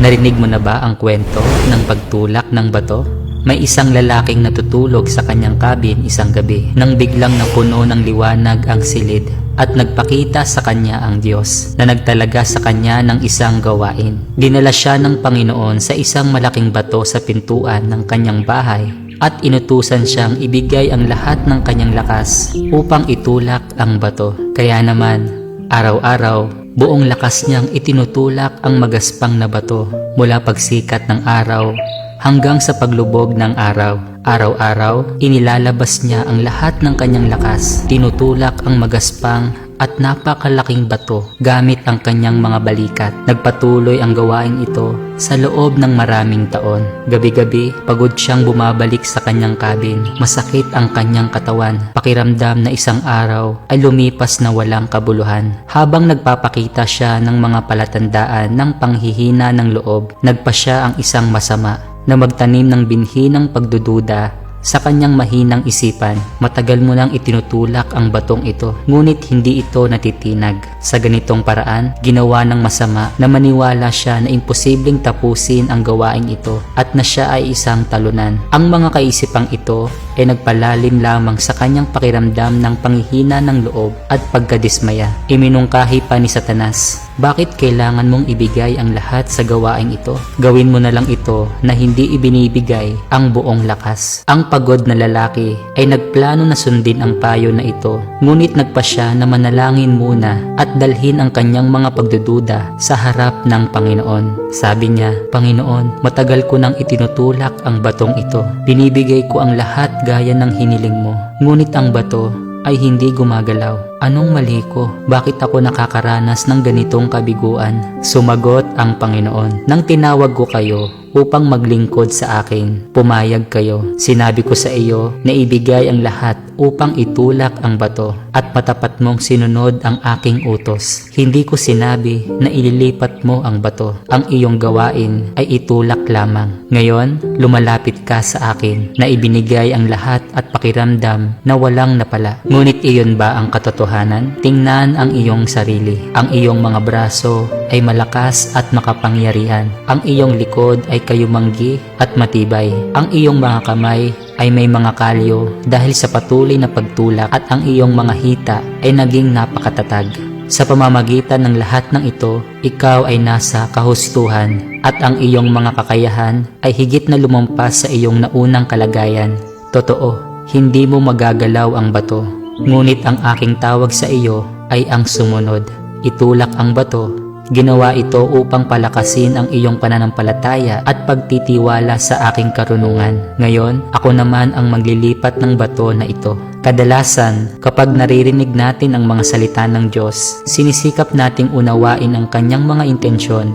Narinig mo na ba ang kwento ng pagtulak ng bato? May isang lalaking natutulog sa kanyang kabin isang gabi nang biglang napuno ng liwanag ang silid at nagpakita sa kanya ang Diyos na nagtalaga sa kanya ng isang gawain. Dinala siya ng Panginoon sa isang malaking bato sa pintuan ng kanyang bahay at inutusan siyang ibigay ang lahat ng kanyang lakas upang itulak ang bato. Kaya naman, araw-araw, buong lakas niyang itinutulak ang magaspang na bato mula pagsikat ng araw hanggang sa paglubog ng araw. Araw-araw, inilalabas niya ang lahat ng kanyang lakas, tinutulak ang magaspang at napakalaking bato gamit ang kanyang mga balikat. Nagpatuloy ang gawaing ito sa loob ng maraming taon. Gabi-gabi, pagod siyang bumabalik sa kanyang kabin. Masakit ang kanyang katawan. Pakiramdam na isang araw ay lumipas na walang kabuluhan. Habang nagpapakita siya ng mga palatandaan ng panghihina ng loob, nagpa siya ang isang masama na magtanim ng binhi ng pagdududa sa kanyang mahinang isipan. Matagal mo nang itinutulak ang batong ito, ngunit hindi ito natitinag. Sa ganitong paraan, ginawa ng masama na maniwala siya na imposibleng tapusin ang gawaing ito at na siya ay isang talunan. Ang mga kaisipang ito ay nagpalalim lamang sa kanyang pakiramdam ng panghihina ng loob at pagkadismaya. Iminungkahi pa ni Satanas, bakit kailangan mong ibigay ang lahat sa gawaing ito? Gawin mo na lang ito na hindi ibinibigay ang buong lakas. Ang pagod na lalaki ay nagplano na sundin ang payo na ito, ngunit nagpa siya na manalangin muna at dalhin ang kanyang mga pagdududa sa harap ng Panginoon. Sabi niya, Panginoon, matagal ko nang itinutulak ang batong ito. Binibigay ko ang lahat gaya ng hiniling mo, ngunit ang bato ay hindi gumagalaw. Anong mali ko? Bakit ako nakakaranas ng ganitong kabiguan? Sumagot ang Panginoon, nang tinawag ko kayo upang maglingkod sa akin, pumayag kayo. Sinabi ko sa iyo na ibigay ang lahat upang itulak ang bato at matapat mong sinunod ang aking utos. Hindi ko sinabi na ililipat mo ang bato. Ang iyong gawain ay itulak lamang. Ngayon, lumalapit ka sa akin na ibinigay ang lahat at pakiramdam na walang napala. Ngunit iyon ba ang katotohanan? Tingnan ang iyong sarili. Ang iyong mga braso ay malakas at makapangyarihan. Ang iyong likod ay kayumanggi at matibay. Ang iyong mga kamay ay may mga kalyo dahil sa patuloy na pagtulak at ang iyong mga hita ay naging napakatatag. Sa pamamagitan ng lahat ng ito, ikaw ay nasa kahustuhan at ang iyong mga kakayahan ay higit na lumampas sa iyong naunang kalagayan. Totoo, hindi mo magagalaw ang bato, ngunit ang aking tawag sa iyo ay ang sumunod. Itulak ang bato. Ginawa ito upang palakasin ang iyong pananampalataya at pagtitiwala sa aking karunungan. Ngayon, ako naman ang maglilipat ng bato na ito. Kadalasan, kapag naririnig natin ang mga salita ng Diyos, sinisikap nating unawain ang kanyang mga intensyon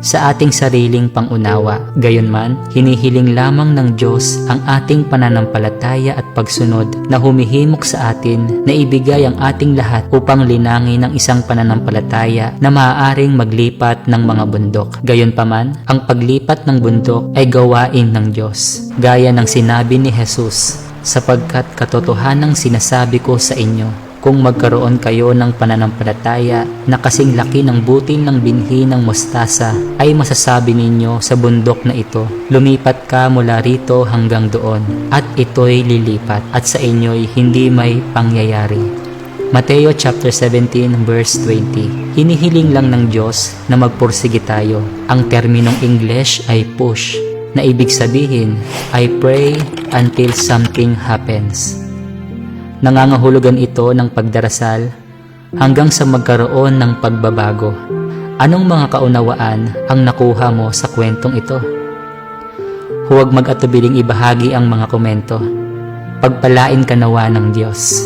sa ating sariling pangunawa. Gayunman, hinihiling lamang ng Diyos ang ating pananampalataya at pagsunod na humihimok sa atin na ibigay ang ating lahat upang linangin ang isang pananampalataya na maaaring maglipat ng mga bundok. Gayunpaman, ang paglipat ng bundok ay gawain ng Diyos. Gaya ng sinabi ni Jesus, sapagkat katotohanang sinasabi ko sa inyo, kung magkaroon kayo ng pananampalataya na kasing laki ng butil ng binhi ng mustasa, ay masasabi ninyo sa bundok na ito, lumipat ka mula rito hanggang doon, at ito'y lilipat, at sa inyo'y hindi may pangyayari. Mateo chapter 17 verse 20. Hinihiling lang ng Diyos na magpursige tayo. Ang terminong English ay push, na ibig sabihin ay pray until something happens. Nangangahulugan ito ng pagdarasal hanggang sa magkaroon ng pagbabago. Anong mga kaunawaan ang nakuha mo sa kwentong ito? Huwag mag-atubiling ibahagi ang mga komento. Pagpalain ka nawa ng Diyos.